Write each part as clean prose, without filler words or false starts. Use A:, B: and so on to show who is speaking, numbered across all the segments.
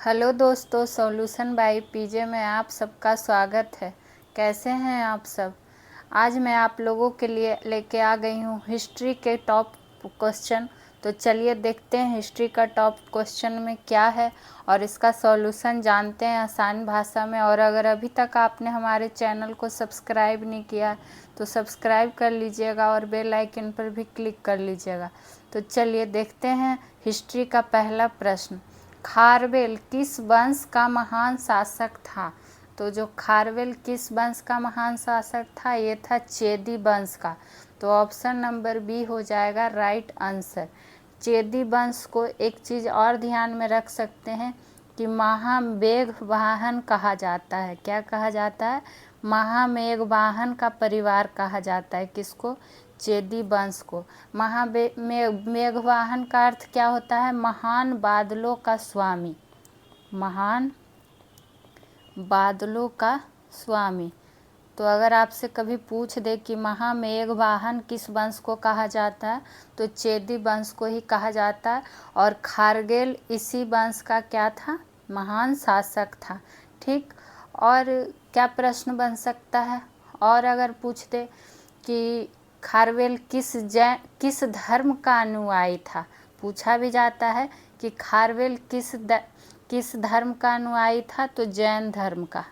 A: Hello दोस्तों, solution by PJ में आप सबका स्वागत है। कैसे हैं आप सब। आज मैं आप लोगों के लिए लेके आ गई हूँ हिस्ट्री के टॉप क्वेश्चन। तो चलिए देखते हैं हिस्ट्री का टॉप क्वेश्चन में क्या है और इसका सॉल्यूशन जानते हैं आसान भाषा में। और अगर अभी तक आपने हमारे चैनल को सब्सक्राइब नहीं किया तो सब्सक्राइब कर लीजिएगा और बेल आइकन पर भी क्लिक कर लीजिएगा। तो चलिए देखते हैं हिस्ट्री का पहला प्रश्न। खारवेल किस वंश का महान शासक था। तो जो खारवेल किस वंश का महान शासक था, ये था चेदी वंश का। तो ऑप्शन नंबर बी हो जाएगा राइट आंसर। चेदी वंश को एक चीज़ और ध्यान में रख सकते हैं कि महामेघवाहन कहा जाता है। क्या कहा जाता है? महामेघवाहन का परिवार कहा जाता है। किसको? चेदी वंश को। मेघवाहन का अर्थ क्या होता है? महान बादलों का स्वामी। महान बादलों का स्वामी। तो अगर आपसे कभी पूछ दे कि महामेघवाहन किस वंश को कहा जाता है, तो चेदी वंश को ही कहा जाता है। और खारवेल इसी वंश का क्या था? महान शासक था। ठीक। और क्या प्रश्न बन सकता है? और अगर पूछ दे कि खारवेल किस धर्म का अनुयायी था, पूछा भी जाता है कि खारवेल किस धर्म का अनुयायी था, तो जैन धर्म का।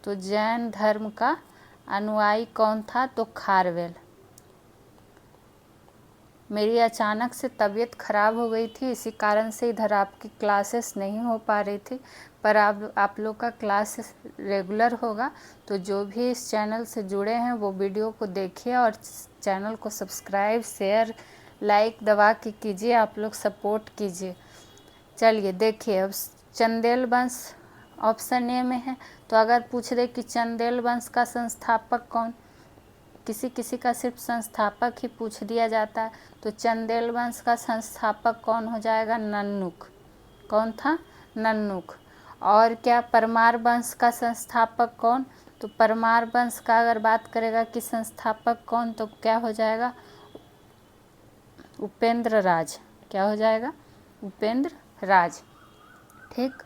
A: तो जैन धर्म का अनुयायी कौन था? तो खारवेल। मेरी अचानक से तबीयत ख़राब हो गई थी, इसी कारण से इधर आपकी क्लासेस नहीं हो पा रही थी। पर आप लोग का क्लास रेगुलर होगा। तो जो भी इस चैनल से जुड़े हैं वो वीडियो को देखिए और चैनल को सब्सक्राइब, शेयर, लाइक दबा के कीजिए। आप लोग सपोर्ट कीजिए। चलिए देखिए, अब चंदेल वंश ऑप्शन ए में है। तो अगर पूछ दे कि चंदेल वंश का संस्थापक कौन, किसी किसी का सिर्फ संस्थापक ही पूछ दिया जाता है। तो चंदेल वंश का संस्थापक कौन हो जाएगा? नन्नुक। कौन था? नन्नुक। और क्या परमार वंश का संस्थापक कौन? तो परमार वंश का अगर बात करेगा कि संस्थापक कौन, तो क्या हो जाएगा? उपेंद्र राज। क्या हो जाएगा? उपेंद्र राज। ठीक।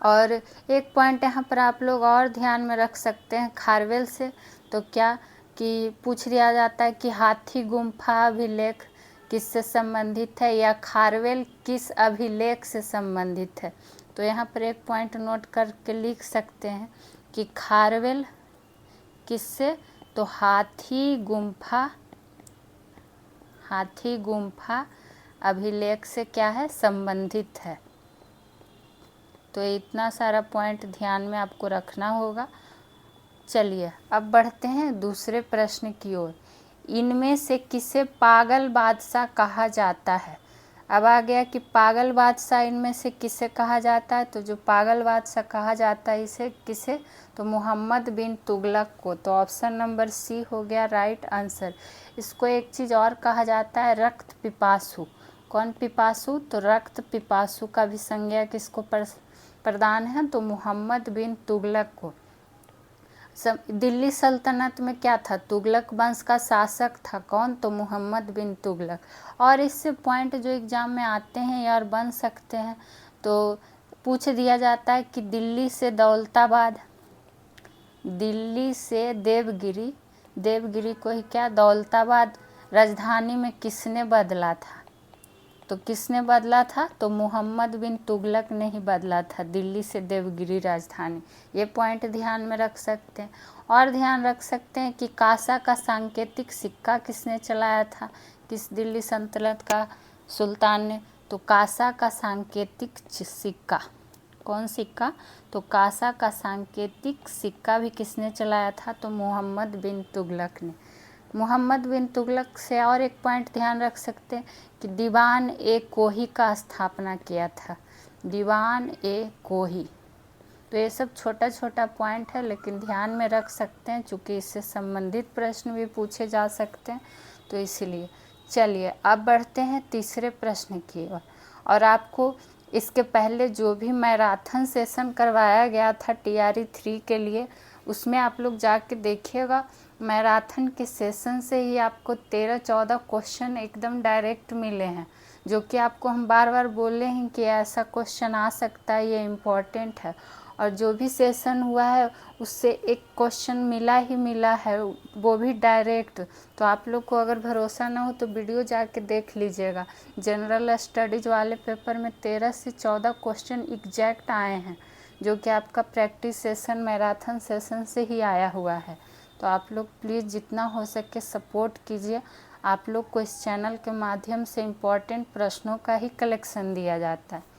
A: और एक पॉइंट यहाँ पर आप लोग और ध्यान में रख सकते हैं खारवेल से। तो क्या कि पूछ दिया जाता है कि हाथी गुम्फा अभिलेख किससे संबंधित है, या खारवेल किस अभिलेख से संबंधित है। तो यहाँ पर एक पॉइंट नोट करके लिख सकते हैं कि खारवेल किससे, तो हाथी गुम्फा अभिलेख से क्या है? संबंधित है। तो इतना सारा पॉइंट ध्यान में आपको रखना होगा। चलिए अब बढ़ते हैं दूसरे प्रश्न की ओर। इनमें से किसे पागल बादशाह कहा जाता है। अब आ गया कि पागल बादशाह इनमें से किसे कहा जाता है। तो जो पागल बादशाह कहा जाता है इसे किसे, तो मोहम्मद बिन तुगलक को। तो ऑप्शन नंबर सी हो गया राइट आंसर। इसको एक चीज़ और कहा जाता है, रक्त पिपासु। कौन पिपासु? तो रक्त पिपासु का भी संज्ञा किसको प्रदान है, तो मोहम्मद बिन तुगलक को। दिल्ली सल्तनत में क्या था? तुगलक वंश का शासक था। कौन? तो मोहम्मद बिन तुगलक। और इससे पॉइंट जो एग्जाम में आते हैं यार बन सकते हैं। तो पूछ दिया जाता है कि दिल्ली से दौलताबाद, दिल्ली से देवगिरी को ही क्या दौलताबाद राजधानी में किसने बदला था। तो किसने बदला था? तो मोहम्मद बिन तुगलक ने ही बदला था दिल्ली से देवगिरी राजधानी। ये पॉइंट ध्यान में रख सकते हैं। और ध्यान रख सकते हैं कि कासा का सांकेतिक सिक्का किसने चलाया था, किस दिल्ली सल्तनत का सुल्तान ने। तो कासा का सांकेतिक सिक्का। कौन सिक्का? तो कासा का सांकेतिक सिक्का भी किसने चलाया था, तो मोहम्मद बिन तुगलक ने। मोहम्मद बिन तुगलक से और एक पॉइंट ध्यान रख सकते हैं कि दीवान ए कोही का स्थापना किया था। दीवान ए कोही। तो ये सब छोटा छोटा पॉइंट है, लेकिन ध्यान में रख सकते हैं चूँकि इससे संबंधित प्रश्न भी पूछे जा सकते हैं, तो इसीलिए। चलिए अब बढ़ते हैं तीसरे प्रश्न की ओर। और आपको इसके पहले जो भी मैराथन सेशन करवाया गया था TRE 3 के लिए, उसमें आप लोग जाके देखिएगा। मैराथन के सेशन से ही आपको 13-14 क्वेश्चन एकदम डायरेक्ट मिले हैं, जो कि आपको हम बार बार बोले हैं कि ऐसा क्वेश्चन आ सकता है, ये इम्पॉर्टेंट है। और जो भी सेशन हुआ है उससे एक क्वेश्चन मिला ही मिला है, वो भी डायरेक्ट। तो आप लोग को अगर भरोसा ना हो तो वीडियो जाके देख लीजिएगा। जनरल स्टडीज वाले पेपर में 13 से 14 क्वेश्चन एग्जैक्ट आए हैं, जो कि आपका प्रैक्टिस सेशन मैराथन सेशन से ही आया हुआ है। तो आप लोग प्लीज़ जितना हो सके सपोर्ट कीजिए। आप लोग को इस चैनल के माध्यम से इम्पॉर्टेंट प्रश्नों का ही कलेक्शन दिया जाता है।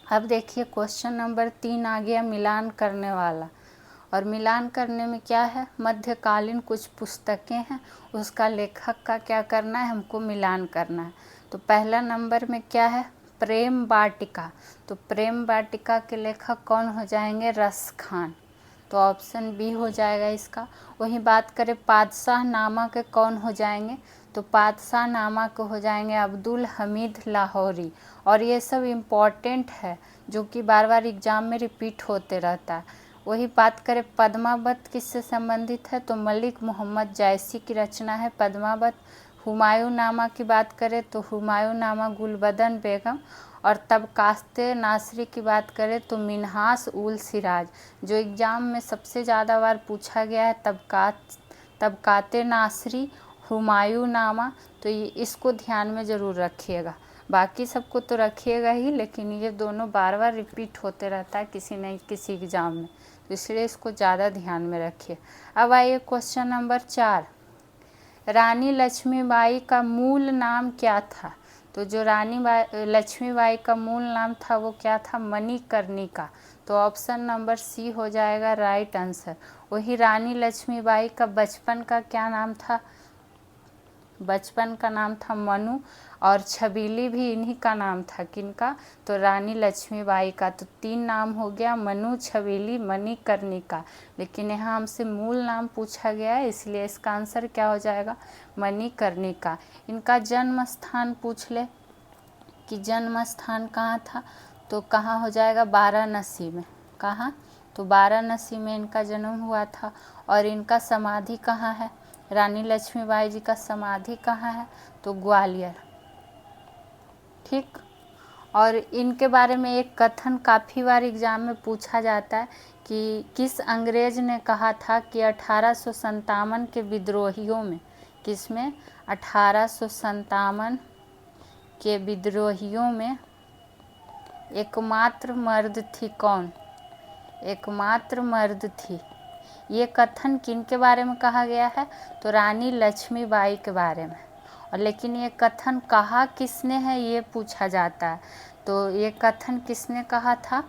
A: अब देखिए क्वेश्चन नंबर 3 आ गया, मिलान करने वाला। और मिलान करने में क्या है, मध्यकालीन कुछ पुस्तकें हैं, उसका लेखक का क्या करना है, हमको मिलान करना है। तो पहला नंबर में क्या है, प्रेम वाटिका। तो प्रेम वाटिका के लेखक कौन हो जाएंगे, रस खान। तो ऑप्शन बी हो जाएगा इसका। वहीं बात करें पातशाह नामा के कौन हो जाएंगे, तो पातशाह नामा के हो जाएंगे अब्दुल हमीद लाहौरी। और ये सब इम्पॉर्टेंट है, जो कि बार बार एग्जाम में रिपीट होते रहता है। वही बात करें पद्मावत किससे संबंधित है, तो मलिक मोहम्मद जायसी की रचना है पद्मावत। हुमायूं नामा की बात करें तो हुमायूं नामा गुलबदन बेगम। और तबकाते नासरी की बात करें तो मिन्हास उल सिराज। जो एग्ज़ाम में सबसे ज़्यादा बार पूछा गया है तबकाते नासरी, हुमायूं नामा। तो ये इसको ध्यान में ज़रूर रखिएगा। बाकी सबको तो रखिएगा ही, लेकिन ये दोनों बार बार रिपीट होते रहता है किसी न किसी एग्ज़ाम में, तो इसलिए इसको ज़्यादा ध्यान में रखिए। अब आइए क्वेश्चन नंबर 4, रानी लक्ष्मीबाई का मूल नाम क्या था। तो जो रानी लक्ष्मीबाई का मूल नाम था वो क्या था, मणिकर्णिका। तो ऑप्शन नंबर सी हो जाएगा राइट आंसर। वही रानी लक्ष्मीबाई का बचपन का क्या नाम था, बचपन का नाम था मनु। और छबीली भी इन्हीं का नाम था, किनका, तो रानी लक्ष्मीबाई का। तो 3 नाम हो गया, मनु, छबीली, मणिकर्णिका। लेकिन यहाँ हमसे मूल नाम पूछा गया है, इसलिए इसका आंसर क्या हो जाएगा, मणिकर्णिका। इनका जन्म स्थान पूछ ले कि जन्म स्थान कहाँ था, तो कहाँ हो जाएगा, वाराणसी में। कहाँ, तो वाराणसी में इनका जन्म हुआ था। और इनका समाधि कहाँ है, रानी लक्ष्मीबाई जी का समाधि कहाँ है, तो ग्वालियर। ठीक। और इनके बारे में एक कथन काफ़ी बार एग्जाम में पूछा जाता है कि किस अंग्रेज ने कहा था कि 1857 के विद्रोहियों में, किसमें, 1857 के विद्रोहियों में एकमात्र मर्द थी कौन, एकमात्र मर्द थी। ये कथन किन के बारे में कहा गया है, तो रानी लक्ष्मीबाई के बारे में। और लेकिन ये कथन कहा किसने है, ये पूछा जाता है। तो ये कथन किसने कहा था,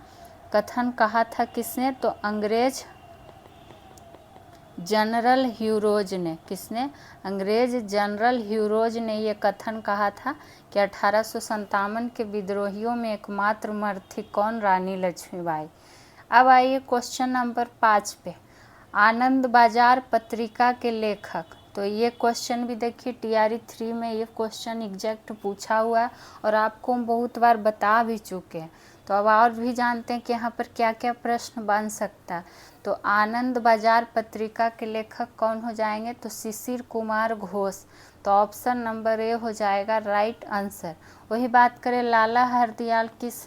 A: कथन कहा था किसने, तो अंग्रेज जनरल ह्यूरोज ने। किसने, अंग्रेज जनरल ह्यूरोज ने ये कथन कहा था कि 1857 के विद्रोहियों में एकमात्र मर्द थी कौन, रानी लक्ष्मीबाई। अब आइए क्वेश्चन नंबर 5 पे, आनंद बाजार पत्रिका के लेखक। तो ये क्वेश्चन भी देखिए TRE 3 में ये क्वेश्चन एग्जैक्ट पूछा हुआ है और आपको हम बहुत बार बता भी चुके हैं। तो अब और भी जानते हैं कि यहाँ पर क्या क्या प्रश्न बन सकता है। तो आनंद बाजार पत्रिका के लेखक कौन हो जाएंगे, तो शिशिर कुमार घोष। तो ऑप्शन नंबर ए हो जाएगा राइट आंसर। वही बात करें लाला हरदयाल किस,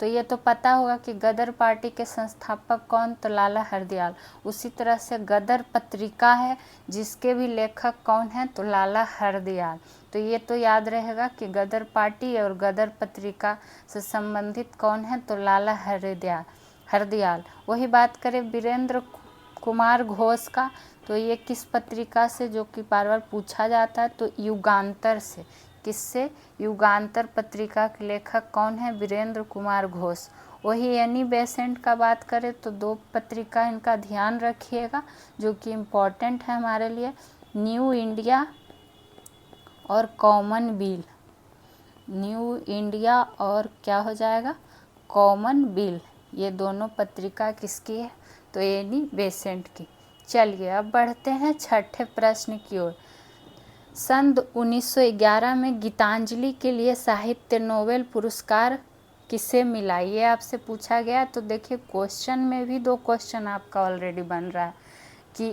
A: तो ये तो पता होगा कि गदर पार्टी के संस्थापक कौन, तो लाला हरदयाल। उसी तरह से गदर पत्रिका है जिसके भी लेखक कौन है, तो लाला हरदयाल। तो ये तो याद रहेगा कि गदर पार्टी और गदर पत्रिका से संबंधित कौन है, तो लाला हरदयाल। वही बात करें वीरेंद्र कुमार घोष का, तो ये किस पत्रिका से, जो कि बार बार पूछा जाता है, तो युगांतर से। किससे, युगांतर पत्रिका के लेखक कौन है, वीरेंद्र कुमार घोष। वही एनी बेसेंट का बात करें तो 2 पत्रिका इनका ध्यान रखिएगा जो कि इम्पॉर्टेंट है हमारे लिए, न्यू इंडिया और कॉमनवेल्थ। न्यू इंडिया और क्या हो जाएगा, कॉमनवेल्थ। ये दोनों पत्रिका किसकी है, तो एनी बेसेंट की। चलिए अब बढ़ते हैं 6ठे प्रश्न की ओर। सन 1911 में गीतांजलि के लिए साहित्य नोबेल पुरस्कार किसे मिला, ये आपसे पूछा गया। तो देखिए क्वेश्चन में भी 2 क्वेश्चन आपका ऑलरेडी बन रहा है कि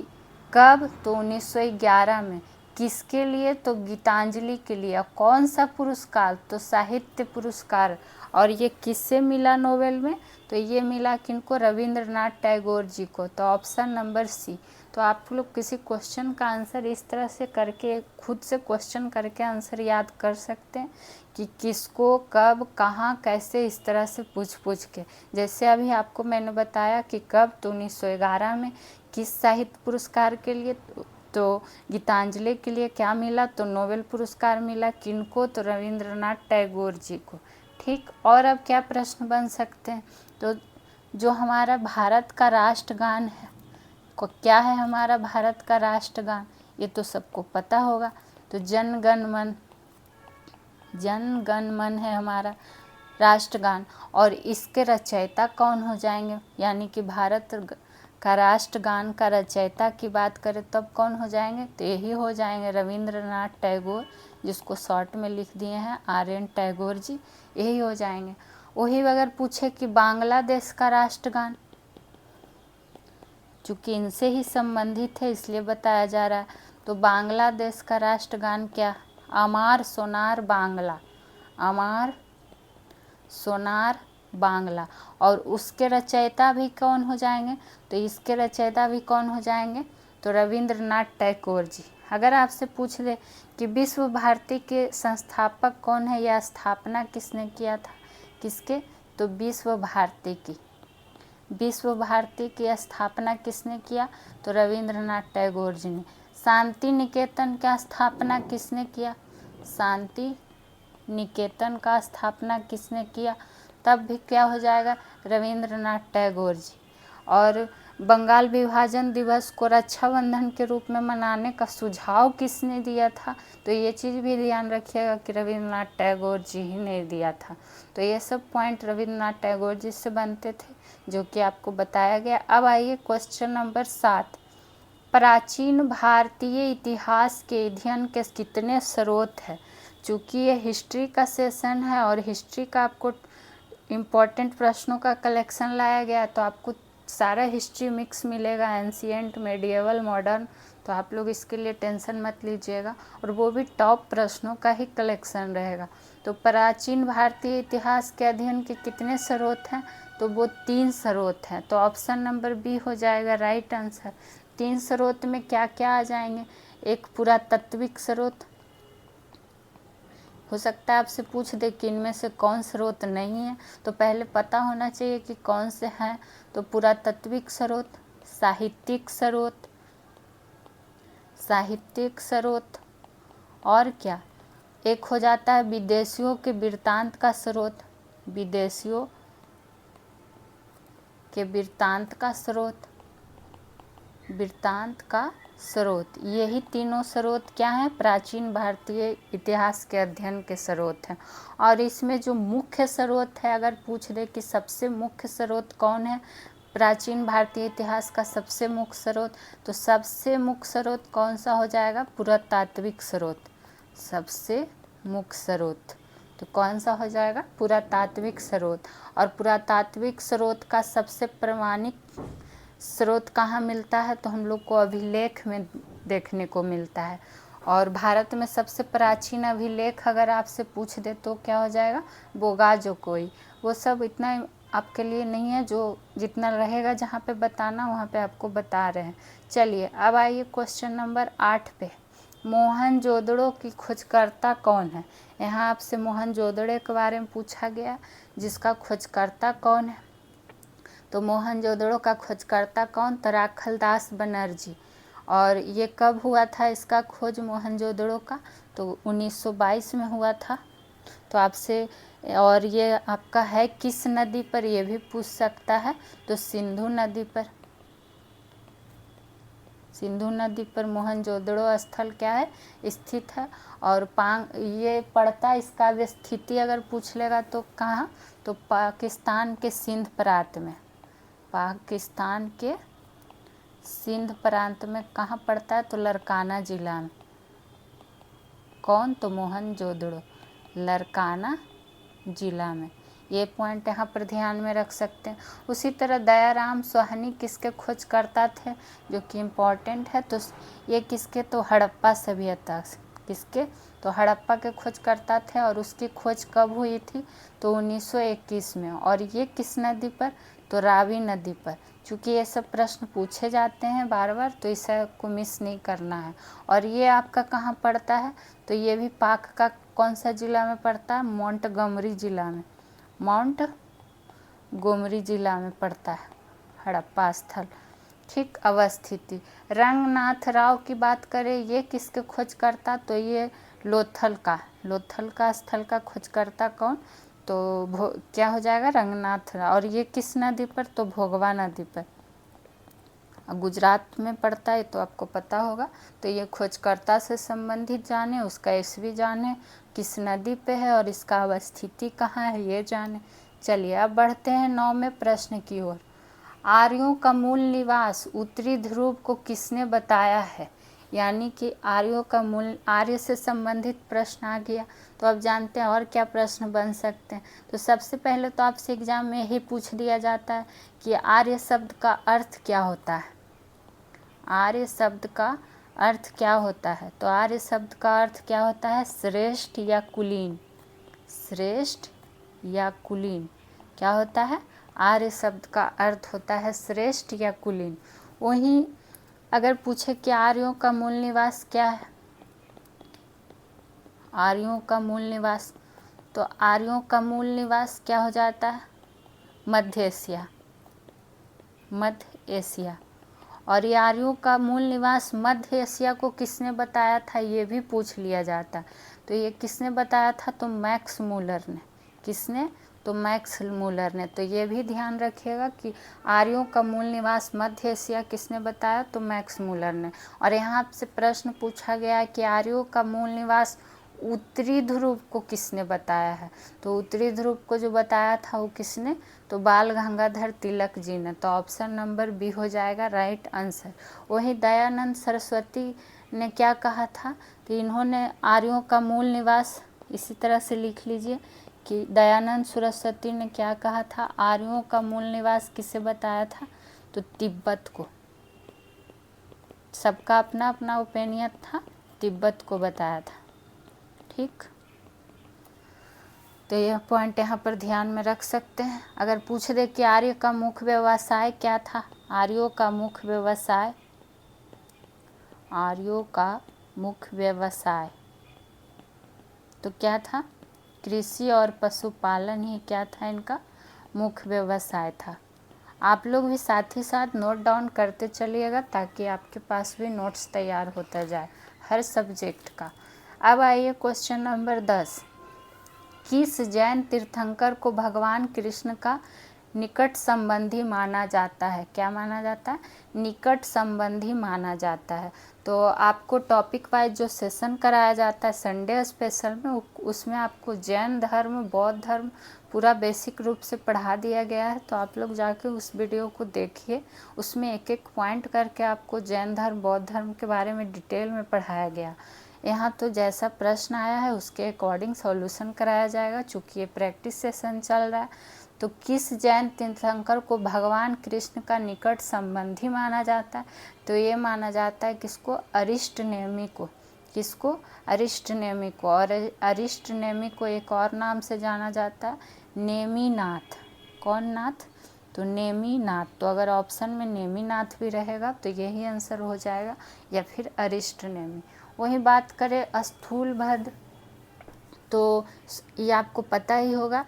A: कब, तो 1911 में। किसके लिए? तो गीतांजलि के लिए। कौन सा पुरस्कार? तो साहित्य पुरस्कार। और ये किससे मिला नोबेल में? तो ये मिला किनको? रविंद्रनाथ टैगोर जी को। तो ऑप्शन नंबर सी। तो आप लोग किसी क्वेश्चन का आंसर इस तरह से करके खुद से क्वेश्चन करके आंसर याद कर सकते हैं कि किसको, कब, कहाँ, कैसे, इस तरह से पूछ के। जैसे अभी आपको मैंने बताया कि कब, तो 1911 में। किस साहित्य पुरस्कार के लिए? तो गीतांजलि के लिए क्या मिला? तो नोबेल पुरस्कार मिला। किनको? तो रविंद्रनाथ टैगोर जी को। ठीक। और अब क्या प्रश्न बन सकते हैं? तो जो हमारा भारत का राष्ट्रगान है, को क्या है हमारा भारत का राष्ट्रगान? ये तो सबको पता होगा। तो जन गण मन है हमारा राष्ट्रगान। और इसके रचयिता कौन हो जाएंगे? यानी कि भारत का राष्ट्रगान का रचयिता की बात करें तब कौन हो जाएंगे? तो यही हो जाएंगे रविंद्रनाथ टैगोर, जिसको शॉर्ट में लिख दिए हैं RN टैगोर जी, यही हो जाएंगे। वही अगर पूछे कि बांग्लादेश का राष्ट्रगान, चूँकि इनसे ही संबंधित है इसलिए बताया जा रहा है। तो बांग्लादेश का राष्ट्रगान क्या? अमार सोनार बांग्ला, अमार सोनार बांग्ला। और उसके रचयिता भी कौन हो जाएंगे? तो इसके रचयिता भी कौन हो जाएंगे? तो रविंद्रनाथ टैगोर जी। अगर आपसे पूछ दे कि विश्व भारती के संस्थापक कौन है या स्थापना किसने किया था? किसके? तो विश्व भारती की स्थापना किसने किया? तो रविंद्रनाथ टैगोर जी ने। शांति निकेतन का स्थापना किसने किया? शांति निकेतन का स्थापना किसने किया? तब भी क्या हो जाएगा? रविंद्रनाथ टैगोर जी। और बंगाल विभाजन दिवस को रक्षाबंधन के रूप में मनाने का सुझाव किसने दिया था? तो ये चीज़ भी ध्यान रखिएगा कि रविंद्रनाथ टैगोर जी ही ने दिया था। तो ये सब पॉइंट रविंद्रनाथ टैगोर जी से बनते थे, जो कि आपको बताया गया। अब आइए क्वेश्चन नंबर 7। प्राचीन भारतीय इतिहास के अध्ययन के कितने स्रोत हैं? चूँकि ये हिस्ट्री का सेशन है और हिस्ट्री का आपको इम्पॉर्टेंट प्रश्नों का कलेक्शन लाया गया, तो आपको सारा हिस्ट्री मिक्स मिलेगा, एंशिएंट, मेडिएवल, मॉडर्न। तो आप लोग इसके लिए टेंशन मत लीजिएगा, और वो भी टॉप प्रश्नों का ही कलेक्शन रहेगा। तो प्राचीन भारतीय इतिहास के अध्ययन के कितने स्रोत हैं? तो वो 3 स्रोत हैं। तो ऑप्शन नंबर बी हो जाएगा राइट आंसर। 3 स्रोत में क्या क्या आ जाएंगे? एक पुरातात्विक स्रोत, हो सकता है आपसे पूछ दे कि इनमें से कौन स्रोत नहीं है, तो पहले पता होना चाहिए कि कौन से हैं। तो पुरातात्विक स्रोत, साहित्यिक स्रोत, और क्या? एक हो जाता है विदेशियों के वृत्तांत का स्रोत, विदेशियों के वृत्तांत का स्रोत। यही तीनों स्रोत क्या हैं? प्राचीन भारतीय इतिहास के अध्ययन के स्रोत हैं। और इसमें जो मुख्य स्रोत है, अगर पूछ दे कि सबसे मुख्य स्रोत कौन है प्राचीन भारतीय इतिहास का सबसे मुख्य स्रोत, तो सबसे मुख्य स्रोत कौन सा हो जाएगा? पुरातात्विक स्रोत। सबसे मुख्य स्रोत तो कौन सा हो जाएगा? पुरातात्विक स्रोत। और पुरातात्विक स्रोत का सबसे प्रामाणिक स्रोत कहाँ मिलता है? तो हम लोग को अभिलेख में देखने को मिलता है। और भारत में सबसे प्राचीन अभिलेख अगर आपसे पूछ दे तो क्या हो जाएगा? बोगाजोकोई। वो सब इतना आपके लिए नहीं है, जो जितना रहेगा जहाँ पे बताना वहाँ पे आपको बता रहे हैं। चलिए अब आइए क्वेश्चन नंबर 8 पे। मोहनजोदड़ो की खोजकर्ता कौन है? यहाँ आपसे मोहनजोदड़ो के बारे में पूछा गया, जिसका खोजकर्ता कौन है? तो मोहनजोदड़ो का खोजकर्ता कौन? तो राखलदास बनर्जी। और ये कब हुआ था इसका खोज मोहनजोदड़ो का? तो 1922 में हुआ था। तो आपसे, और ये आपका है किस नदी पर, ये भी पूछ सकता है। तो सिंधु नदी पर मोहनजोदड़ो स्थल क्या है? स्थित है। और ये पड़ता, इसका स्थिति अगर पूछ लेगा तो कहाँ? तो पाकिस्तान के सिंध प्रांत में। पाकिस्तान के सिंध प्रांत में कहाँ पड़ता है? तो लरकाना जिला में। कौन? तो मोहनजोदड़ो लरकाना जिला में। ये पॉइंट यहाँ पर ध्यान में रख सकते हैं। उसी तरह दयाराम साहनी किसके खोजकर्ता थे, जो कि इम्पॉर्टेंट है। तो ये किसके, तो हड़प्पा सभ्यता, किसके, तो हड़प्पा के खोजकर्ता थे। और उसकी खोज कब हुई थी, तो 1921 में। और ये किस नदी पर, तो रावी नदी पर। चूँकि ये सब प्रश्न पूछे जाते हैं बार बार, तो इसे को मिस नहीं करना है। और ये आपका कहाँ पड़ता है, तो ये भी पाक का कौन सा जिला में पड़ता है, मोंटगोमरी जिला में, मोंटगोमरी जिला में पड़ता है हड़प्पा स्थल। ठीक, अवस्थिति। रंगनाथ राव की बात करें, ये किसके खोजकर्ता, तो ये लोथल का स्थल का खोजकर्ता कौन, तो क्या हो जाएगा, रंगनाथ राव। और ये किस नदी पर, तो भोगवा नदी पर, गुजरात में पड़ता है, तो आपको पता होगा। तो ये खोजकर्ता से संबंधित जाने, उसका ईस्वी जाने, किस नदी पे है और इसका अवस्थिति कहाँ है ये जाने। चलिए अब बढ़ते हैं 9वें प्रश्न की ओर। आर्यों का मूल निवास उत्तरी ध्रुव को किसने बताया है, यानी कि आर्यों का मूल, आर्य से संबंधित प्रश्न आ गया। तो अब जानते हैं और क्या प्रश्न बन सकते हैं। तो सबसे पहले तो आपसे एग्जाम में यही पूछ दिया जाता है कि आर्य शब्द का अर्थ क्या होता है। आर्य शब्द का अर्थ क्या होता है, तो आर्य शब्द का अर्थ क्या होता है, श्रेष्ठ या कुलीन। श्रेष्ठ या कुलीन क्या होता है, आर्य शब्द का अर्थ होता है श्रेष्ठ या कुलीन। वहीं अगर पूछे कि आर्यों का मूल निवास क्या है, आर्यों का मूल निवास, तो आर्यों का मूल निवास क्या हो जाता है, मध्य एशिया, मध्य एशिया। और ये आर्यों का मूल निवास मध्य एशिया को किसने बताया था, ये भी पूछ लिया जाता। तो ये किसने बताया था, तो मैक्स मूलर ने। किसने, तो मैक्स मूलर ने। तो ये भी ध्यान रखिएगा कि आर्यों का मूल निवास मध्य एशिया किसने बताया, तो मैक्स मूलर ने। और यहाँ से प्रश्न पूछा गया है कि आर्यों का मूल निवास उत्तरी ध्रुव को किसने बताया है, तो उत्तरी ध्रुव को जो बताया था वो किसने, तो बाल गंगाधर तिलक जी ने। तो ऑप्शन नंबर बी हो जाएगा राइट आंसर। वहीं दयानंद सरस्वती ने क्या कहा था, तो इन्होंने आर्यों का मूल निवास, इसी तरह से लिख लीजिए कि दयानंद सरस्वती ने क्या कहा था, आर्यों का मूल निवास किसे बताया था, तो तिब्बत को। सबका अपना अपना ओपिनियन था, तिब्बत को बताया था। ठीक, तो यह पॉइंट यहाँ पर ध्यान में रख सकते हैं। अगर पूछ दे कि आर्य का मुख्य व्यवसाय क्या था, आर्यों का मुख्य व्यवसाय, आर्यों का मुख्य व्यवसाय तो क्या था, कृषि और पशुपालन ही क्या था, इनका मुख्य व्यवसाय था। आप लोग भी साथ ही साथ नोट डाउन करते चलिएगा ताकि आपके पास भी नोट्स तैयार होता जाए हर सब्जेक्ट का। अब आइए क्वेश्चन नंबर 10। किस जैन तीर्थंकर को भगवान कृष्ण का निकट संबंधी माना जाता है, क्या माना जाता है, निकट संबंधी माना जाता है। तो आपको टॉपिक वाइज जो सेशन कराया जाता है संडे स्पेशल में, उसमें आपको जैन धर्म, बौद्ध धर्म पूरा बेसिक रूप से पढ़ा दिया गया है। तो आप लोग जाके उस वीडियो को देखिए, उसमें एक एक पॉइंट करके आपको जैन धर्म, बौद्ध धर्म के बारे में डिटेल में पढ़ाया गया। यहाँ तो जैसा प्रश्न आया है उसके अकॉर्डिंग सॉल्यूशन कराया जाएगा, चूँकि ये प्रैक्टिस सेशन चल रहा है। तो किस जैन तीर्थंकर को भगवान कृष्ण का निकट संबंधी माना जाता है, तो ये माना जाता है किसको, अरिष्ट नेमि को। किसको, अरिष्ट नेमि को। और अरिष्ट नेमि को एक और नाम से जाना जाता है, नेमिनाथ। कौन नाथ, तो नेमिनाथ। तो अगर ऑप्शन में नेमिनाथ भी रहेगा तो यही आंसर हो जाएगा, या फिर अरिष्ट नेमि। वही बात करें स्थूलभद्र, तो ये आपको पता ही होगा,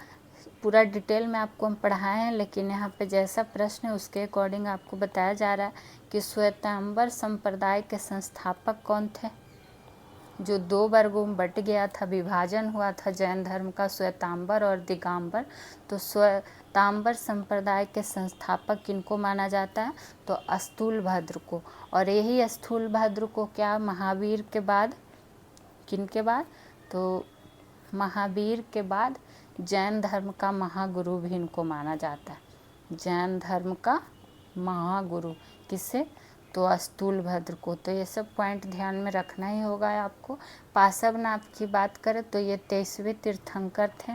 A: पूरा डिटेल में आपको हम पढ़ाए हैं, लेकिन यहाँ पे जैसा प्रश्न है उसके अकॉर्डिंग आपको बताया जा रहा है कि श्वेतांबर संप्रदाय के संस्थापक कौन थे, जो 2 वर्गों में बट गया था, विभाजन हुआ था जैन धर्म का, श्वेतांबर और दिगंबर। तो श्वेतांबर संप्रदाय के संस्थापक किनको माना जाता है, तो स्थूलभद्र को। और यही स्थूलभद्र को क्या महावीर के बाद, किन के बाद, तो महावीर के बाद जैन धर्म का महागुरु भी इनको माना जाता है। जैन धर्म का महागुरु किसे, तो स्थूलभद्र को। तो ये सब पॉइंट ध्यान में रखना ही होगा आपको। पार्श्वनाथ की बात करें तो ये 23वें तीर्थंकर थे।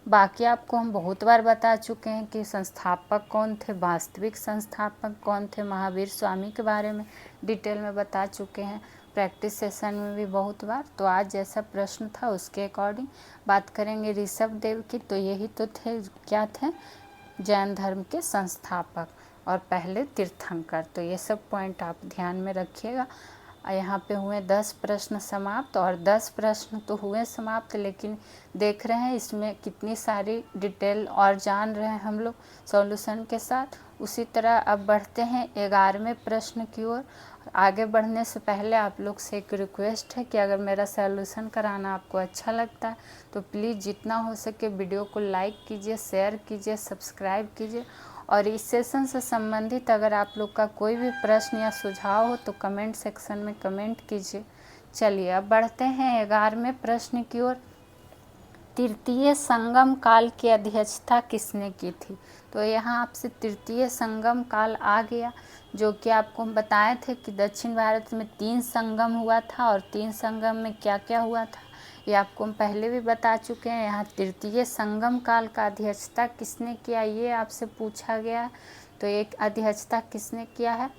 A: बाकी आपको हम बहुत बार बता चुके हैं कि संस्थापक कौन थे, वास्तविक संस्थापक कौन थे, महावीर स्वामी के बारे में डिटेल में बता चुके हैं प्रैक्टिस सेशन में भी बहुत बार। तो आज जैसा प्रश्न था उसके अकॉर्डिंग बात करेंगे ऋषभ देव की। तो यही तो थे, क्या थे, जैन धर्म के संस्थापक और पहले तीर्थंकर। तो ये सब पॉइंट आप ध्यान में रखिएगा। यहाँ पे हुए 10 प्रश्न समाप्त, और 10 प्रश्न तो हुए समाप्त, लेकिन देख रहे हैं इसमें कितनी सारी डिटेल और जान रहे हैं हम लोग सॉल्यूशन के साथ। उसी तरह अब बढ़ते हैं 11वें प्रश्न की ओर। आगे बढ़ने से पहले आप लोग से एक रिक्वेस्ट है कि अगर मेरा सॉल्यूशन कराना आपको अच्छा लगता है तो प्लीज़ जितना हो सके वीडियो को लाइक कीजिए, शेयर कीजिए, सब्सक्राइब कीजिए। और इस सेशन से संबंधित अगर आप लोग का कोई भी प्रश्न या सुझाव हो तो कमेंट सेक्शन में कमेंट कीजिए। चलिए अब बढ़ते हैं 11वें प्रश्न की ओर। तृतीय संगम काल की अध्यक्षता किसने की थी? तो यहाँ आपसे तृतीय संगम काल आ गया, जो कि आपको हम बताए थे कि दक्षिण भारत में 3 संगम हुआ था, और 3 संगम में क्या क्या हुआ था ये आपको हम पहले भी बता चुके हैं। यहाँ तृतीय संगम काल का अध्यक्षता किसने किया ये आपसे पूछा गया। तो एक अध्यक्षता किसने किया है?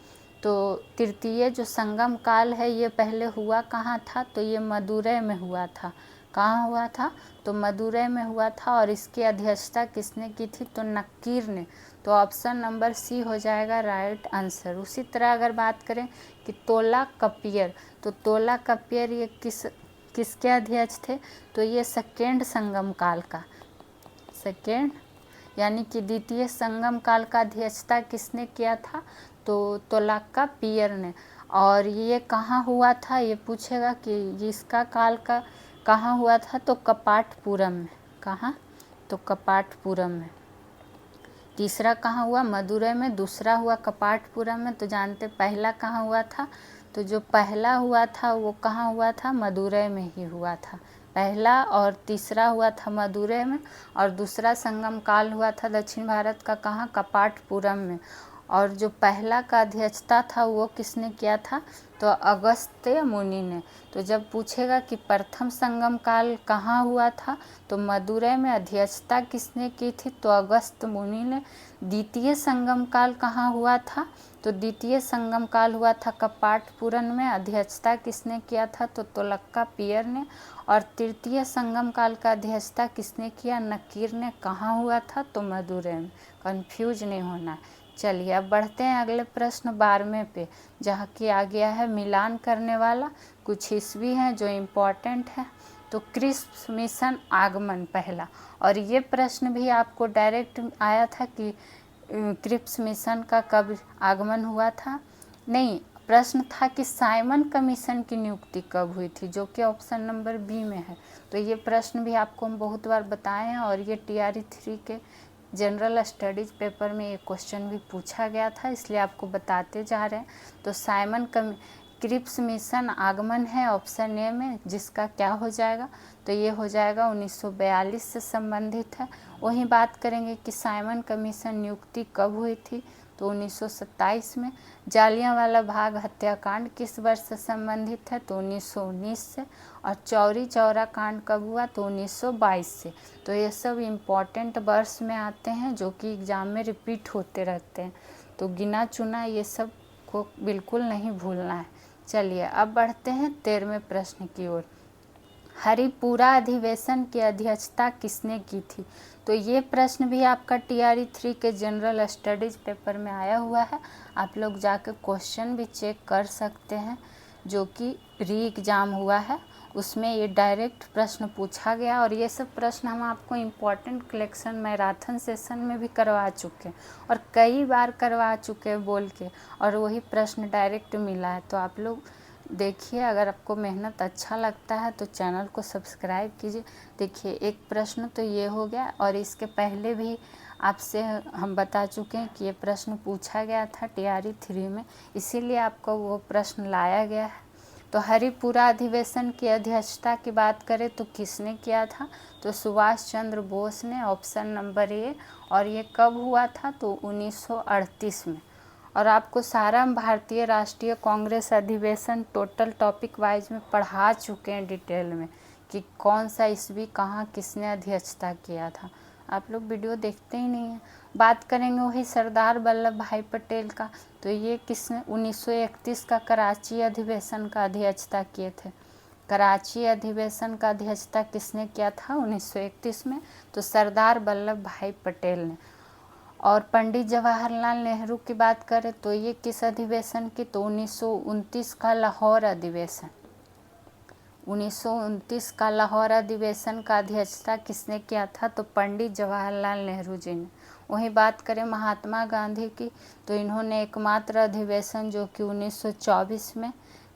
A: तो तृतीय जो संगम काल है ये पहले हुआ कहाँ था? तो ये मदुरै में हुआ था। कहाँ हुआ था? तो मदुरै में हुआ था। और इसकी अध्यक्षता किसने की थी? तो नक्कीर ने। तो ऑप्शन नंबर सी हो जाएगा राइट आंसर। उसी तरह अगर बात करें कि तोलाकपियर, तो तोलाकपियर ये किसके अध्यक्ष थे? तो ये सेकेंड संगम काल का, सेकेंड यानी कि द्वितीय संगम काल का अध्यक्षता किसने किया था? तो तोलाकपियर ने। और ये कहाँ हुआ था ये पूछेगा कि इसका काल का कहाँ हुआ था? तो कपाटपुरम में। कहाँ? तो कपाटपुरम में। तीसरा कहाँ हुआ? मदुरै में। दूसरा हुआ कपाटपुरम में। तो जानते पहला कहाँ हुआ था? तो जो पहला हुआ था वो कहाँ हुआ था? मदुरै में ही हुआ था पहला, और तीसरा हुआ था मदुरै में, और दूसरा संगम काल हुआ था दक्षिण भारत का कहाँ? कपाटपुरम में। और जो पहला का अध्यक्षता था वो किसने किया था? तो अगस्त्य मुनि ने। तो जब पूछेगा कि प्रथम संगम काल कहाँ हुआ था तो मदुरै में अध्यक्षता किसने की थी? तो अगस्त्य मुनि ने। द्वितीय संगम काल कहाँ हुआ था? तो द्वितीय संगम काल हुआ था कपाटपुरम में। अध्यक्षता किसने किया था? तो तोलाकपियर ने। और तृतीय संगम काल का अध्यक्षता किसने किया? नक्कीर ने। कहाँ हुआ था? तो मदुरै में। कंफ्यूज नहीं होना। चलिए अब बढ़ते हैं अगले प्रश्न 12वें पे, जहाँ की आ गया है मिलान करने वाला कुछ ईस्वी हैं जो इम्पोर्टेंट है। तो क्रिप्स मिशन आगमन पहला, और ये प्रश्न भी आपको डायरेक्ट आया था कि क्रिप्स मिशन का कब आगमन हुआ था? नहीं, प्रश्न था कि साइमन कमीशन की नियुक्ति कब हुई थी, जो कि ऑप्शन नंबर बी में है। तो ये प्रश्न भी आपको हम बहुत बार बताए हैं, और ये TRE 3 के जनरल स्टडीज पेपर में ये क्वेश्चन भी पूछा गया था, इसलिए आपको बताते जा रहे हैं। तो साइमन क्रिप्स मिशन आगमन है ऑप्शन ए में, जिसका क्या हो जाएगा? तो ये हो जाएगा 1942 से संबंधित है। वहीं बात करेंगे कि साइमन कमीशन नियुक्ति कब हुई थी? तो 1927 में। जालियांवाला बाग हत्याकांड किस वर्ष से संबंधित है? तो 1919 से। और चौरी चौरा कांड कब हुआ? तो 1922 से। तो ये सब इम्पॉर्टेंट वर्ष में आते हैं जो कि एग्ज़ाम में रिपीट होते रहते हैं, तो गिना चुना ये सब को बिल्कुल नहीं भूलना है। चलिए अब बढ़ते हैं 13वें प्रश्न की ओर। हरिपुरा अधिवेशन की अध्यक्षता किसने की थी? तो ये प्रश्न भी आपका TRE 3 के जनरल स्टडीज पेपर में आया हुआ है। आप लोग जाकर क्वेश्चन भी चेक कर सकते हैं, जो कि री एग्ज़ाम हुआ है उसमें ये डायरेक्ट प्रश्न पूछा गया। और ये सब प्रश्न हम आपको इम्पॉर्टेंट कलेक्शन मैराथन सेशन में भी करवा चुके हैं, और कई बार करवा चुके हैं बोल के, और वही प्रश्न डायरेक्ट मिला है। तो आप लोग देखिए, अगर आपको मेहनत अच्छा लगता है तो चैनल को सब्सक्राइब कीजिए। देखिए एक प्रश्न तो ये हो गया, और इसके पहले भी आपसे हम बता चुके हैं कि ये प्रश्न पूछा गया था TRE 3 में, इसीलिए आपको वो प्रश्न लाया गया है। तो हरिपुरा अधिवेशन की अध्यक्षता की बात करें तो किसने किया था? तो सुभाष चंद्र बोस ने, ऑप्शन नंबर ए। और ये कब हुआ था? तो 1938 में। और आपको सारा भारतीय राष्ट्रीय कांग्रेस अधिवेशन टोटल टॉपिक वाइज में पढ़ा चुके हैं डिटेल में कि कौन सा ईस्वी कहाँ किसने अध्यक्षता किया था। आप लोग वीडियो देखते ही नहीं हैं। बात करेंगे वही सरदार वल्लभ भाई पटेल का, तो ये किसने 1931 का कराची अधिवेशन का अध्यक्षता किए थे। कराची अधिवेशन का अध्यक्षता किसने किया था 1931 में, तो सरदार वल्लभ भाई पटेल ने। और पंडित जवाहरलाल नेहरू की बात करें तो ये किस अधिवेशन की, तो 1929 का लाहौर अधिवेशन। 1929 का लाहौर अधिवेशन का अध्यक्षता किसने किया था, तो पंडित जवाहरलाल नेहरू जी ने। वहीं बात करें महात्मा गांधी की, तो इन्होंने एकमात्र अधिवेशन जो कि 1924 में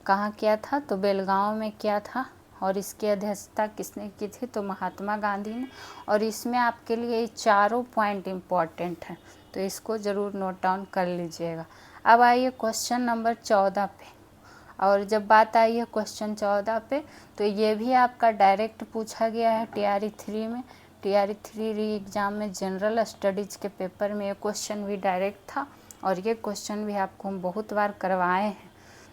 A: कहाँ किया था, तो बेलगांव में किया था। और इसकी अध्यक्षता किसने की थी, तो महात्मा गांधी ने। और इसमें आपके लिए ये चारों पॉइंट इम्पॉर्टेंट हैं, तो इसको ज़रूर नोट डाउन कर लीजिएगा। अब आइए क्वेश्चन नंबर 14 पे। और जब बात आई है क्वेश्चन 14 पे, तो ये भी आपका डायरेक्ट पूछा गया है TRE 3 में। TRE 3 री एग्ज़ाम में जनरल स्टडीज़ के पेपर में ये क्वेश्चन भी डायरेक्ट था, और ये क्वेश्चन भी आपको हम बहुत बार करवाए हैं।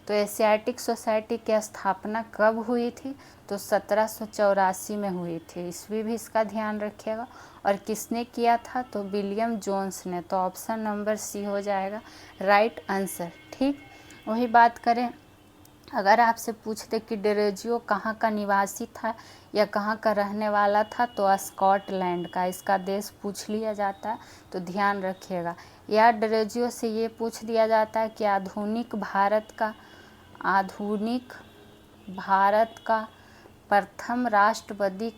A: तो एशियाटिक सोसाइटी की स्थापना कब हुई थी, तो 1784 में हुई थी। ईस्वी भी इसका ध्यान रखिएगा। और किसने किया था, तो विलियम जोन्स ने। तो ऑप्शन नंबर सी हो जाएगा राइट आंसर। ठीक, वही बात करें, अगर आपसे पूछते कि डेरोजियो कहाँ का निवासी था या कहाँ का रहने वाला था, तो स्कॉटलैंड का इसका देश पूछ लिया जाता है, तो ध्यान रखिएगा। या डेरोजियो से ये पूछ दिया जाता है कि आधुनिक भारत का प्रथम राष्ट्रवादी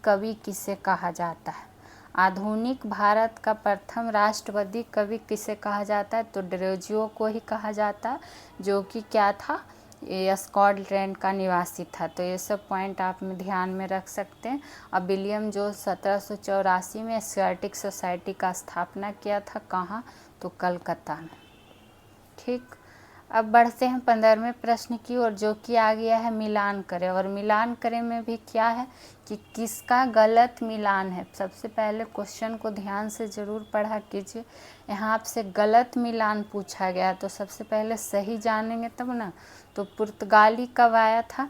A: कवि किसे कहा जाता है। आधुनिक भारत का प्रथम राष्ट्रवादी कवि किसे कहा जाता है, तो डेरोजियो को ही कहा जाता है, जो कि क्या था, ये स्कॉटलैंड का निवासी था। तो ये सब पॉइंट आप में ध्यान में रख सकते हैं। अब विलियम जो 1784 में एशियाटिक सोसाइटी का स्थापना किया था, कहाँ, तो कलकत्ता में। ठीक, अब बढ़ते हैं 15वें प्रश्न की ओर, जो कि आ गया है मिलान करें। और मिलान करें में भी क्या है कि किसका गलत मिलान है। सबसे पहले क्वेश्चन को ध्यान से ज़रूर पढ़ा कीजिए। यहाँ आपसे गलत मिलान पूछा गया, तो सबसे पहले सही जानेंगे तब ना। तो पुर्तगाली कब आया था,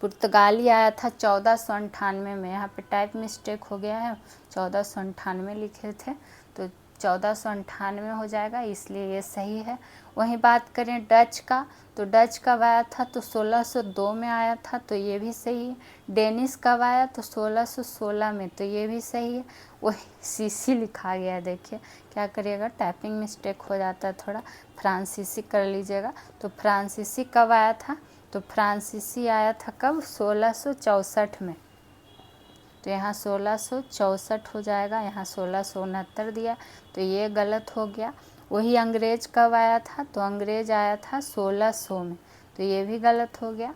A: पुर्तगाली आया था 1498 में। यहाँ पे टाइप मिस्टेक हो गया है, 1498 लिखे थे, तो 1498 हो जाएगा, इसलिए ये सही है। वहीं बात करें डच का, तो डच कब आया था, तो 1602 में आया था, तो ये भी सही है। डेनिस कब आया, तो 1616 में, तो ये भी सही है। वही सीसी लिखा गया है, देखिए क्या करिएगा, टाइपिंग मिस्टेक हो जाता है थोड़ा, फ्रांसीसी कर लीजिएगा। तो फ्रांसीसी कब आया था, तो फ्रांसीसी आया था कब, 1664 में। तो यहाँ 1664 हो जाएगा, यहाँ 1669 दिया, तो ये गलत हो गया। वही अंग्रेज कब आया था, तो अंग्रेज आया था 1600 में, तो ये भी गलत हो गया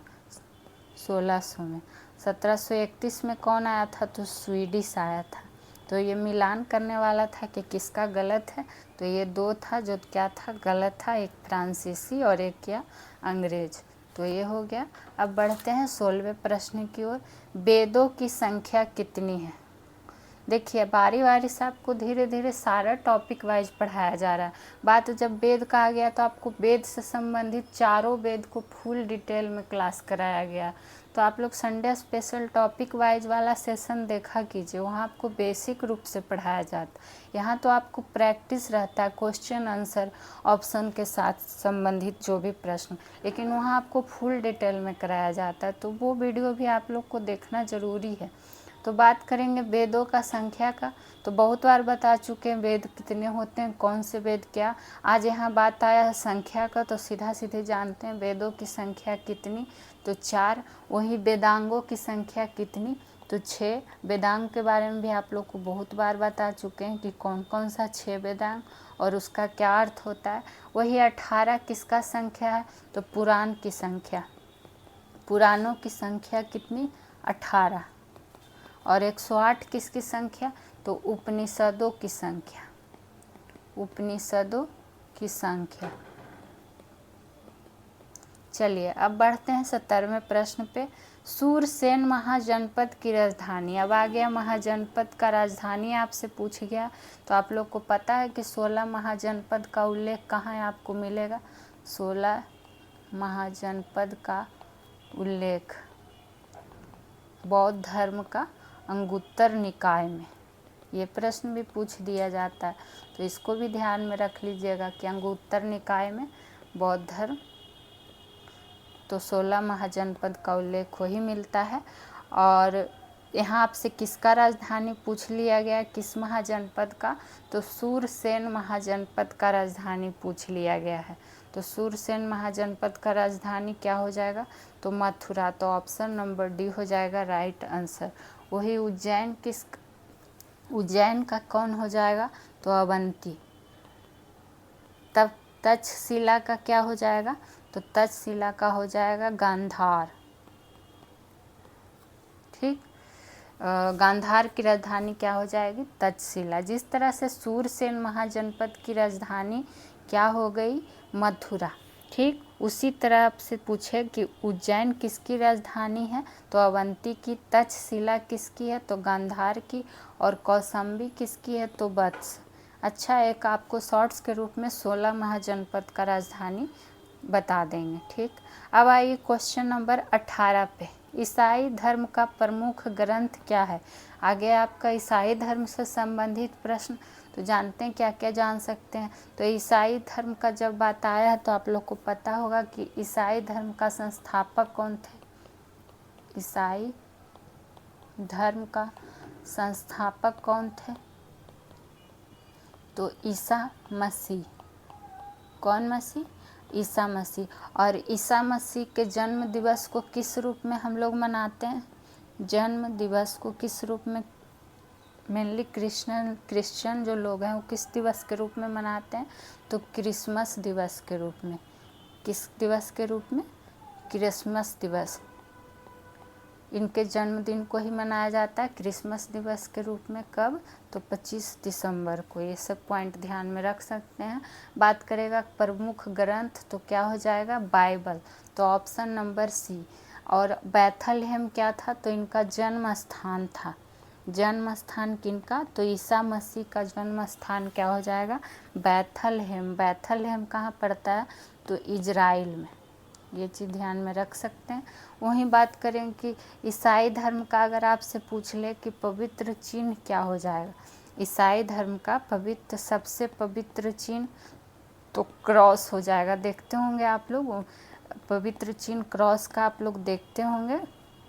A: 1600 में। 1731 में कौन आया था, तो स्वीडिश आया था। तो ये मिलान करने वाला था कि किसका गलत है, तो ये दो था जो क्या था, गलत था, एक फ्रांसीसी और एक क्या, अंग्रेज। तो ये हो गया। अब बढ़ते हैं 16वें प्रश्न की ओर। वेदों की संख्या कितनी है। देखिए बारी बारी से आपको धीरे धीरे सारा टॉपिक वाइज पढ़ाया जा रहा है। बात जब वेद का आ गया तो आपको वेद से संबंधित चारों वेद को फुल डिटेल में क्लास कराया गया। तो आप लोग संडे स्पेशल टॉपिक वाइज वाला सेशन देखा कीजिए, वहाँ आपको बेसिक रूप से पढ़ाया जाता है। यहाँ तो आपको प्रैक्टिस रहता है, क्वेश्चन आंसर ऑप्शन के साथ संबंधित जो भी प्रश्न, लेकिन वहाँ आपको फुल डिटेल में कराया जाता है। तो वो वीडियो भी आप लोग को देखना ज़रूरी है। तो बात करेंगे वेदों का संख्या का, तो बहुत बार बता चुके हैं वेद कितने होते हैं, कौन से वेद क्या। आज यहाँ बात आया है संख्या का, तो सीधा सीधे जानते हैं वेदों की संख्या कितनी, तो 4। वही वेदांगों की संख्या कितनी, तो 6। वेदांग के बारे में भी आप लोग को बहुत बार बता चुके हैं कि कौन कौन सा 6 वेदांग और उसका क्या अर्थ होता है। वही 18 किसका संख्या है, तो पुराण की संख्या, पुराणों की संख्या कितनी, 18। और 108 किसकी संख्या, तो उपनिषदों की संख्या, उपनिषदों की संख्या। चलिए अब बढ़ते हैं 17वें प्रश्न पे। सूरसेन महाजनपद की राजधानी, अब आ गया महाजनपद का राजधानी आपसे पूछ गया। तो आप लोग को पता है कि 16 महाजनपद का उल्लेख कहाँ है आपको मिलेगा, 16 महाजनपद का उल्लेख बौद्ध धर्म का अंगुत्तर निकाय में। ये प्रश्न भी पूछ दिया जाता है, तो इसको भी ध्यान में रख लीजिएगा कि अंगुत्तर निकाय में बौद्ध धर्म, तो 16 महाजनपद का उल्लेख वही मिलता है। और यहाँ आपसे किसका राजधानी पूछ लिया गया, किस महाजनपद का, तो सूरसेन महाजनपद का राजधानी पूछ लिया गया है। तो सूरसेन महाजनपद का राजधानी क्या हो जाएगा, तो मथुरा। तो ऑप्शन नंबर डी हो जाएगा राइट आंसर। वही उज्जैन का कौन हो जाएगा, तो अवंती। तब तक्षशिला का क्या हो जाएगा, तो तक्षशिला का हो जाएगा गांधार। ठीक, गांधार की राजधानी क्या हो जाएगी, तक्षशिला। जिस तरह से सूरसेन महाजनपद की राजधानी क्या हो गई, मथुरा। ठीक, उसी तरह आपसे पूछे कि उज्जैन किसकी राजधानी है, तो अवंती की। तक्षशिला किसकी है, तो गांधार की। और कौशाम्बी किसकी है, तो वत्स। अच्छा, एक आपको शॉर्ट्स के रूप में 16 महाजनपद का राजधानी बता देंगे। ठीक, अब आइए क्वेश्चन नंबर 18 पे। ईसाई धर्म का प्रमुख ग्रंथ क्या है। आगे आपका ईसाई धर्म से संबंधित प्रश्न, तो जानते हैं क्या क्या जान सकते हैं। तो ईसाई धर्म का जब बात आया है तो आप लोग को पता होगा कि ईसाई धर्म का संस्थापक कौन थे। ईसाई धर्म का संस्थापक कौन थे, तो ईसा मसीह। कौन मसीह, ईसा मसीह। और ईसा मसीह के जन्म दिवस को किस रूप में हम लोग मनाते हैं, जन्म दिवस को किस रूप में, मेनली क्रिश्चियन जो लोग हैं वो किस दिवस के रूप में मनाते हैं, तो क्रिसमस दिवस के रूप में। किस दिवस के रूप में, क्रिसमस दिवस। इनके जन्मदिन को ही मनाया जाता है क्रिसमस दिवस के रूप में। कब, तो 25 दिसंबर को। ये सब पॉइंट ध्यान में रख सकते हैं। बात करेगा प्रमुख ग्रंथ, तो क्या हो जाएगा, बाइबल। तो ऑप्शन नंबर सी। और बैथलहेम क्या था, तो इनका जन्म स्थान था। जन्म स्थान किनका, तो ईसा मसीह का जन्म स्थान क्या हो जाएगा, बैथलहेम। बैथलहेम कहाँ पड़ता है, तो इजराइल में। ये चीज़ ध्यान में रख सकते हैं। वहीं बात करें कि ईसाई धर्म का अगर आपसे पूछ ले कि पवित्र चिन्ह क्या हो जाएगा, ईसाई धर्म का पवित्र, सबसे पवित्र चिन्ह तो क्रॉस हो जाएगा। देखते होंगे आप लोग पवित्र चिन्ह क्रॉस का, आप लोग देखते होंगे।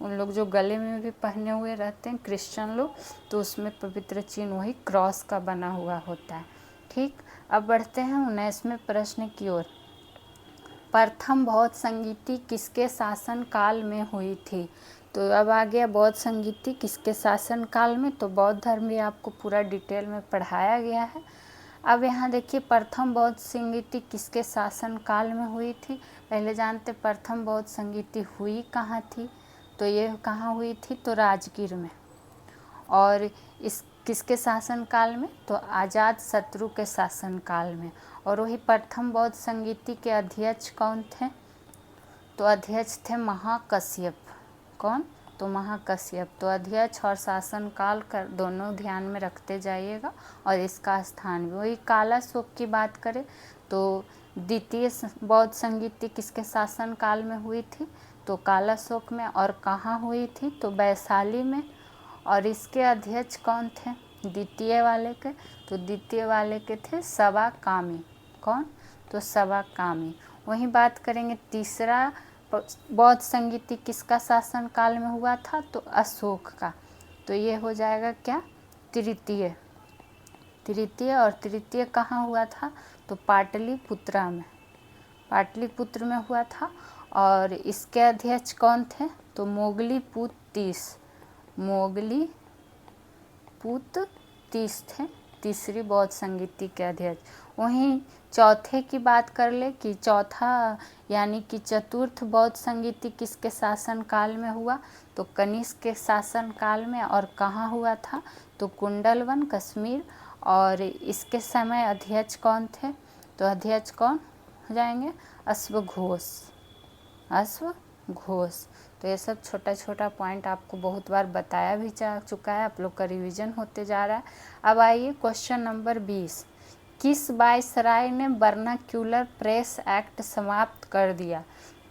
A: उन लोग जो गले में भी पहने हुए रहते हैं क्रिश्चियन लोग, तो उसमें पवित्र चिन्ह वही क्रॉस का बना हुआ होता है। ठीक, अब बढ़ते हैं 19वें प्रश्न की ओर। प्रथम बौद्ध संगीति किसके शासन काल में हुई थी। तो अब आ गया बौद्ध संगीति किसके शासन काल में, तो बौद्ध धर्म भी आपको पूरा डिटेल में पढ़ाया गया है। अब यहाँ देखिए प्रथम बौद्ध संगीति किसके शासन काल में हुई थी। पहले जानते प्रथम बौद्ध संगीति हुई कहाँ थी, तो ये कहाँ हुई थी, तो राजगीर में। और इस किसके शासन काल में, तो आजाद शत्रु के शासन काल में। और वही प्रथम बौद्ध संगीति के अध्यक्ष कौन थे, तो अध्यक्ष थे महाकश्यप। कौन, तो महाकश्यप। तो अध्यक्ष और शासन काल का दोनों ध्यान में रखते जाइएगा। और इसका स्थान भी वही। कालाशोक की बात करें तो द्वितीय बौद्ध संगीति किसके शासन काल में हुई थी, तो कालाशोक में। और कहाँ हुई थी, तो वैशाली में। और इसके अध्यक्ष कौन थे, द्वितीय वाले के, तो द्वितीय वाले के थे सवाकामी। कौन, तो सवाकामी। वहीं बात करेंगे तीसरा बौद्ध संगीति किसका शासन काल में हुआ था, तो अशोक का। तो ये हो जाएगा क्या, तृतीय। तृतीय, और तृतीय कहाँ हुआ था, तो पाटलिपुत्रा में। पाटलिपुत्र में हुआ था। और इसके अध्यक्ष कौन थे, तो मोगलीपुत्र 30। मोगलीपुत्र 30 थे, तीसरी बौद्ध संगीति के अध्यक्ष। वहीं चौथे की बात कर ले कि चौथा यानी कि चतुर्थ बौद्ध संगीति किसके शासन काल में हुआ, तो कनिष्क के शासन काल में। और कहाँ हुआ था, तो कुंडलवन, कश्मीर। और इसके समय अध्यक्ष कौन थे, तो अध्यक्ष कौन हो जाएंगे, अश्वघोष। अश्वघोष। तो ये सब छोटा छोटा पॉइंट आपको बहुत बार बताया भी जा चुका है, आप लोग का रिवीजन होते जा रहा है। अब आइए क्वेश्चन नंबर 20। किस वायसराय ने वर्नाक्यूलर प्रेस एक्ट समाप्त कर दिया।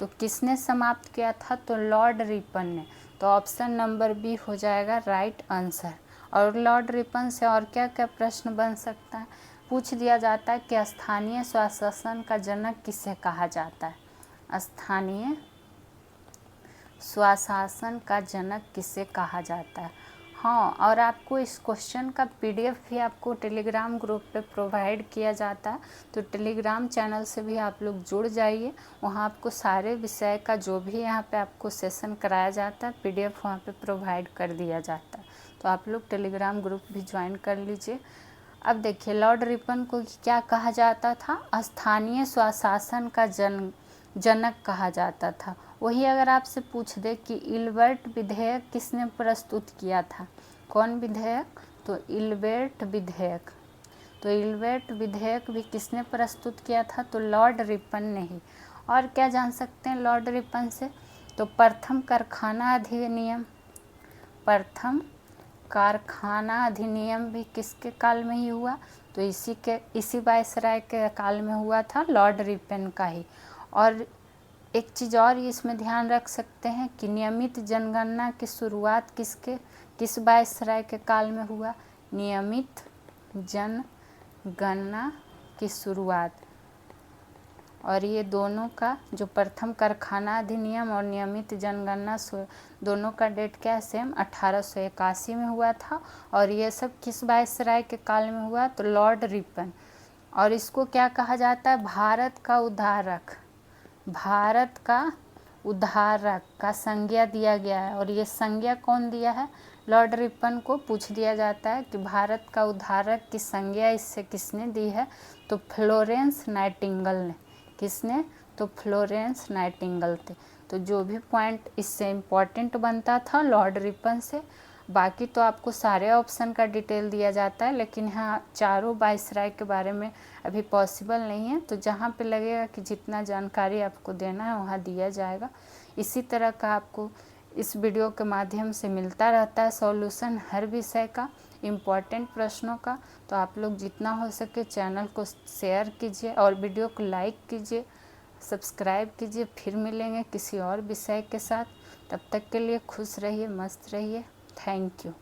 A: तो किसने समाप्त किया था? तो लॉर्ड रिपन ने। तो ऑप्शन नंबर बी हो जाएगा राइट आंसर। और लॉर्ड रिपन से और क्या क्या प्रश्न बन सकता है? पूछ दिया जाता है कि स्थानीय स्वशासन का जनक किसे कहा जाता है? स्थानीय स्वशासन का जनक किसे कहा जाता है? हाँ, और आपको इस क्वेश्चन का PDF भी आपको टेलीग्राम ग्रुप पे प्रोवाइड किया जाता है, तो टेलीग्राम चैनल से भी आप लोग जुड़ जाइए। वहाँ आपको सारे विषय का जो भी यहाँ पे आपको सेशन कराया जाता है PDF वहाँ पे प्रोवाइड कर दिया जाता है, तो आप लोग टेलीग्राम ग्रुप भी ज्वाइन कर लीजिए। अब देखिए, लॉर्ड रिपन को क्या कहा जाता था? स्थानीय स्वशासन का जनक कहा जाता था। वही अगर आपसे पूछ दे कि इल्बर्ट विधेयक किसने प्रस्तुत किया था? कौन विधेयक? तो इल्बर्ट विधेयक। तो इल्बर्ट विधेयक भी किसने प्रस्तुत किया था? तो लॉर्ड रिपन ने ही। और क्या जान सकते हैं लॉर्ड रिपन से? तो प्रथम कारखाना अधिनियम, प्रथम कारखाना अधिनियम भी किसके काल में ही हुआ? तो इसी वायसराय के काल में हुआ था, लॉर्ड रिपन का ही। और एक चीज़ और इसमें ध्यान रख सकते हैं कि नियमित जनगणना की शुरुआत किस वायसराय के काल में हुआ? नियमित जनगणना की शुरुआत। और ये दोनों का जो प्रथम कारखाना अधिनियम और नियमित जनगणना दोनों का डेट क्या है? सेम 1881 में हुआ था। और ये सब किस वायसराय के काल में हुआ? तो लॉर्ड रिपन। और इसको क्या कहा जाता है? भारत का उद्धारक, भारत का उद्धारक का संज्ञा दिया गया है। और ये संज्ञा कौन दिया है? लॉर्ड रिपन को पूछ दिया जाता है कि भारत का उद्धारक की संज्ञा इससे किसने दी है? तो फ्लोरेंस नाइटिंगेल ने। किसने? तो फ्लोरेंस नाइटिंगेल थे। तो जो भी पॉइंट इससे इम्पॉर्टेंट बनता था लॉर्ड रिपन से। बाकी तो आपको सारे ऑप्शन का डिटेल दिया जाता है, लेकिन यहाँ चारों वायसराय के बारे में अभी पॉसिबल नहीं है। तो जहाँ पे लगेगा कि जितना जानकारी आपको देना है वहाँ दिया जाएगा। इसी तरह का आपको इस वीडियो के माध्यम से मिलता रहता है सॉल्यूशन हर विषय का, इम्पॉर्टेंट प्रश्नों का। तो आप लोग जितना हो सके चैनल को शेयर कीजिए और वीडियो को लाइक कीजिए, सब्सक्राइब कीजिए। फिर मिलेंगे किसी और विषय के साथ। तब तक के लिए खुश रहिए, मस्त रहिए। Thank you.